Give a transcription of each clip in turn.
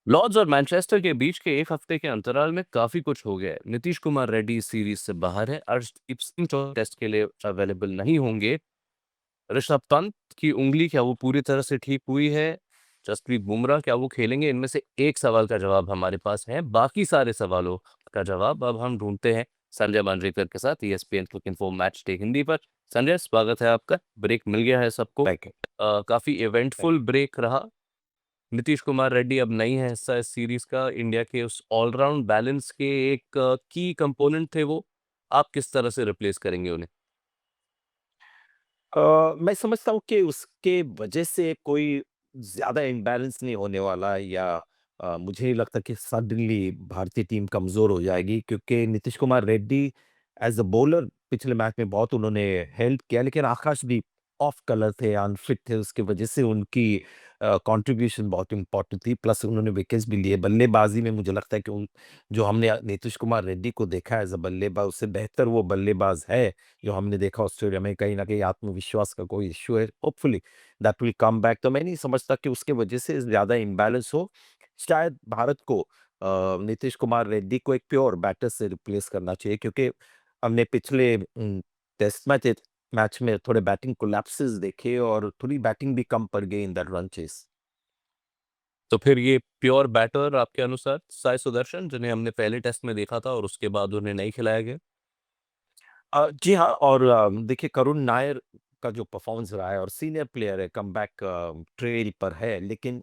Lord's और Manchester के बीच के 1 हफ्ते के अंतराल में काफ़ी कुछ हो गया है। नीतीश कुमार रेड्डी इस सीरीज़ से बाहर है, अर्शदीप सिंह तो टेस्ट के लिए अवेलेबल नहीं होंगे। ऋषभ पंत की उँगली क्या वो पूरी तरह से ठीक हुई है? जसप्रीत बुमराह क्या वो खेलेंगे? इनमें से एक सवाल का जवाब हमारे पास है, बाकी सारे सवालों का जवाब अब हम ढूँढते हैं संजय मांजरेकर के साथ ESPN click info match day Hindi पर। संजय, स्वागत है आपका। ब्रेक मिल गया है सबको। थैंक यू, काफ़ी थैंक इवेंटफुल ब्रेक रहा। नीतीश कुमार रेड्डी अब नहीं है हिस्सा इस सीरीज का। इंडिया के उस ऑलराउंड बैलेंस के एक की कंपोनेंट थे वो। आप किस तरह से रिप्लेस करेंगे उन्हें? मैं समझता हूँ कि उसके वजह से कोई ज़्यादा इम्बैलेंस नहीं होने वाला या मुझे नहीं लगता कि सडनली भारतीय टीम कमज़ोर हो जाएगी क्योंकि Nitish Kumar Reddy as a bowler पिछले मैच में बहुत उन्होंने हेल्प किया, लेकिन आकाशदीप ऑफ कलर थे, अनफिट थे, उसकी वजह से उनकी कंट्रीब्यूशन बहुत इम्पोर्टेंट थी, प्लस उन्होंने विकेट्स भी लिए। बल्लेबाज़ी में मुझे लगता है कि उन जो हमने नीतीश कुमार रेड्डी को देखा है एज़ अ बल्लेबाज़, उससे बेहतर वो बल्लेबाज़ है जो हमने देखा ऑस्ट्रेलिया में। कहीं न कहीं आत्मविश्वास का कोई इश्यू है, hopefully that will come back. तो मैं नहीं समझता कि उसके वजह से ज़्यादा इम्बैलेंस हो। शायद भारत को नीतीश कुमार रेड्डी को एक प्योर बैटर से रिप्लेस करना चाहिए क्योंकि हमने पिछले टेस्ट मैच में थोड़े बैटिंग कोलैप्सेस देखे और थोड़ी बैटिंग भी कम पड़ गई इन दैट रन चेस। तो फिर ये प्योर बैटर आपके अनुसार साई सुदर्शन, जिन्हें हमने पहले टेस्ट में देखा था और उसके बाद उन्हें नहीं खिलाया गया? जी हाँ, और देखिए करुण नायर का जो परफॉर्मेंस रहा है और सीनियर प्लेयर है, कमबैक ट्रेल पर है, लेकिन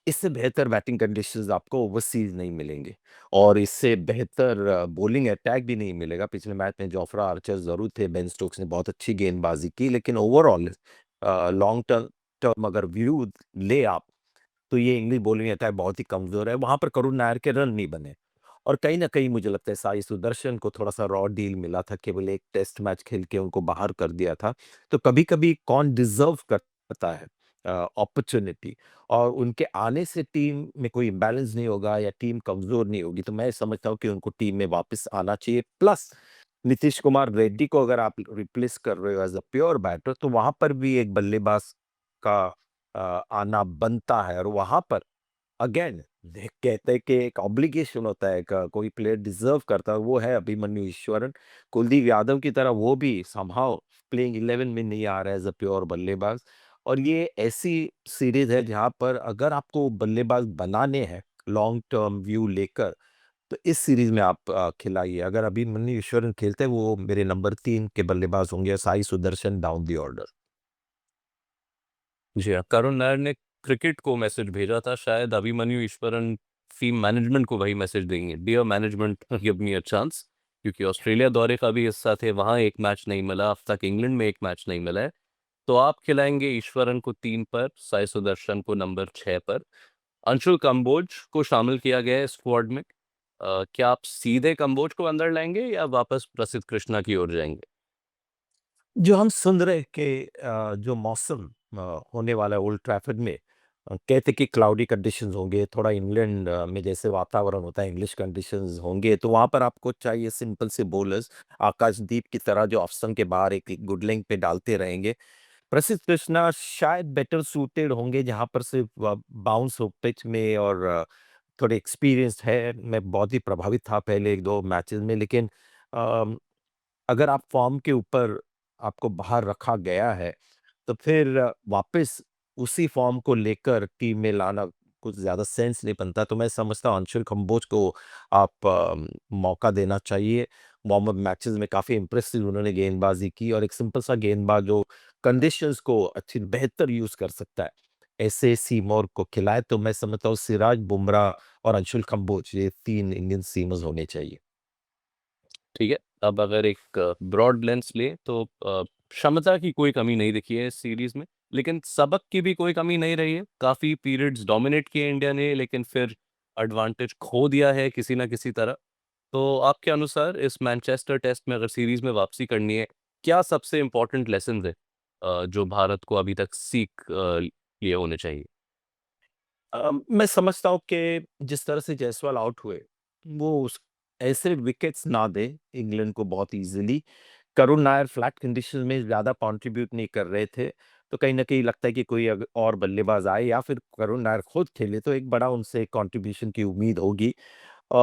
इससे बेहतर बैटिंग कंडीशंस आपको ओवरसीज़ नहीं मिलेंगे और इससे बेहतर बॉलिंग अटैक भी नहीं मिलेगा। पिछले मैच में जोफ्रा आर्चर ज़रूर थे, बेन स्टोक्स ने बहुत अच्छी गेंदबाज़ी की, लेकिन ओवरऑल लॉन्ग टर्म टर्म अगर व्यू लें आप, तो ये इंग्लिश बॉलिंग अटैक बहुत ही कमज़ोर है। वहाँ पर करुण नायर के रन नहीं बने और कहीं न कहीं मुझे लगता है साई सुदर्शन को थोड़ा-सा रॉ डील मिला था, केवल 1 टेस्ट मैच खेल के उनको बाहर कर दिया था। तो कभी-कभी कौन डिज़र्व करता है अपॉर्च्युनिटी और उनके आने से टीम में कोई इम्बैलेंस नहीं होगा या टीम कमज़ोर नहीं होगी, तो मैं समझता हूँ कि उनको टीम में वापस आना चाहिए। प्लस नीतीश कुमार रेड्डी को अगर आप रिप्लेस कर रहे हो एज़ अ प्योर बैटर, तो वहाँ पर भी एक बल्लेबाज का आना बनता है और वहाँ पर अगेन देख कहते हैं कि एक ऑब्लिगेशन होता है, कोई प्लेयर डिजर्व करता है, वो है अभिमन्यु ईश्वरन। कुलदीप यादव की तरह वो भी समहाउ प्लेइंग 11 में नहीं आ रहा है एज अ प्योर बल्लेबाज। और ये ऐसी सीरीज है जहां पर अगर आपको बल्लेबाज बनाने हैं लॉन्ग टर्म व्यू लेकर, तो इस सीरीज में आप खिलाइए। अगर अभिमन्यु ईश्वरन खेलते हैं, वो मेरे नंबर 3 के बल्लेबाज होंगे, Sai Sudharsan down the order. जी हाँ, करुण नायर ने क्रिकेट को मैसेज भेजा था, शायद अभिमन्यु ईश्वरन टीम मैनेजमेंट को वही मैसेज देंगे, dear management give me a chance. क्योंकि ऑस्ट्रेलिया दौरे का भी हिस्सा थे, वहाँ एक मैच नहीं मिला, अब तक इंग्लैंड में एक मैच नहीं मिला है। तो आप खिलाएंगे ईश्वरन को 3 पर, साई सुदर्शन को नंबर 6 पर। अंशुल कंबोज को शामिल किया गया है स्क्वाड में। क्या आप सीधे कंबोज को अंदर लाएंगे या वापस प्रसिद्ध कृष्णा की ओर जाएंगे? जो हम सुन रहे हैं कि जो मौसम होने वाला है ओल्ड ट्रैफर्ड में, कहते कि क्लाउडी कंडीशंस होंगे, थोड़ा इंग्लैंड में जैसे वातावरण होता है इंग्लिश कंडीशंस होंगे, तो वहाँ पर आपको चाहिए सिंपल से बॉलर्स, आकाशदीप की तरह जो ऑफ स्टंप के बाहर एक गुड लेंथ पे डालते रहेंगे। प्रसिद्ध कृष्णा शायद बेटर सूटेड होंगे जहाँ पर सिर्फ बाउंस हो पिच में और थोड़े एक्सपीरियंस्ड है। मैं बहुत ही प्रभावित था पहले 1-2 मैचेस में, लेकिन अ, अगर आप फॉर्म के ऊपर आपको बाहर रखा गया है, तो फिर वापस उसी फॉर्म को लेकर टीम में लाना कुछ ज़्यादा सेंस नहीं बनता। तो मैं समझता हूँ अंशुल कंबोज को आप मौका देना चाहिए। वार्म अप मैचेस में काफ़ी इम्प्रेसिव उन्होंने गेंदबाज़ी की और एक सिंपल सा गेंदबाज जो कंडीशंस को अच्छी बेहतर यूज़ कर सकता है, ऐसे सीमोर को खिलाए, तो मैं समझता हूँ सिराज, बुमराह और अंशुल कंबोज ये 3 इंडियन सीमर्स होने चाहिए। ठीक है। अब अगर एक ब्रॉड लेंस लें तो क्षमता की कोई कमी नहीं दिखी है इस सीरीज में, लेकिन सबक की भी कोई कमी नहीं रही है। काफ़ी पीरियड्स डोमिनेट किए इंडिया ने, लेकिन फिर एडवांटेज खो दिया है किसी ना किसी तरह। तो आपके अनुसार इस मैनचेस्टर टेस्ट में अगर सीरीज में वापसी करनी है, क्या सबसे इम्पोर्टेंट लेसन है जो भारत को अभी तक सीख लिए होने चाहिए? मैं समझता हूँ कि जिस तरह से जायसवाल आउट हुए, वो उस ऐसे विकेट्स ना दें इंग्लैंड को बहुत easily. Karun Nair flat condition में ज़्यादा कंट्रीब्यूट नहीं कर रहे थे। तो कहीं न कहीं लगता है कि कोई और बल्लेबाज आए या फिर करुण नायर खुद खेले तो एक बड़ा उनसे कंट्रीब्यूशन की उम्मीद होगी।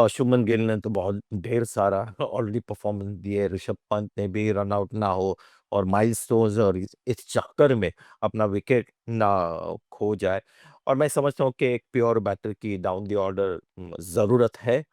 शुभमन गिल ने तो बहुत ढेर सारा ऑलरेडी परफॉर्मेंस दिए, ऋषभ पंत ने भी रन आउट ना हो और माइलस्टोन्स और इस चक्कर में अपना विकेट ना खो जाए। और मैं समझता हूँ कि एक प्योर बैटर की डाउन द ऑर्डर ज़रूरत है।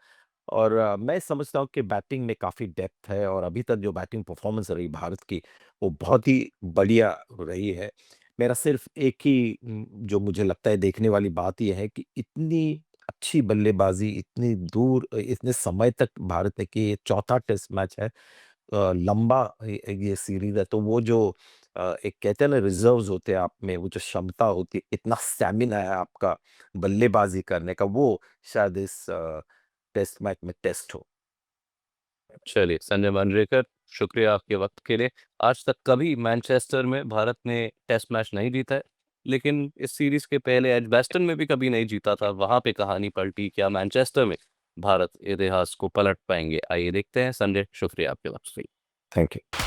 और मैं समझता हूँ कि बैटिंग में काफ़ी डेप्थ है और अभी तक जो बैटिंग परफॉर्मेंस रही भारत की, वो बहुत ही बढ़िया रही है। मेरा सिर्फ़ एक ही जो मुझे लगता है देखने वाली बात ये है कि इतनी अच्छी बल्लेबाज़ी इतनी दूर इतने समय तक भारत ने की, ये चौथा टेस्ट मैच है। लंबा ये सीरीज़ है, तो वो जो एक कहते हैं ना रिज़र्व्स होते हैं आप में, वो जो क्षमता होती है, इतना स्टैमिना है आपका बल्लेबाज़ी करने का, वो शायद इस टेस्ट मैच में टेस्ट हो। चलिए संजय मांजरेकर, शुक्रिया आपके वक्त के लिए। आज तक कभी मैनचेस्टर में भारत ने टेस्ट मैच नहीं जीता है, लेकिन इस सीरीज के पहले एजबेस्टन में भी कभी नहीं जीता था। वहां पे कहानी पलटी, क्या मैनचेस्टर में भारत इतिहास को पलट पाएंगे? आइए देखते हैं। संजय, शुक्रिया आपके वक्त के लिए। Thank you.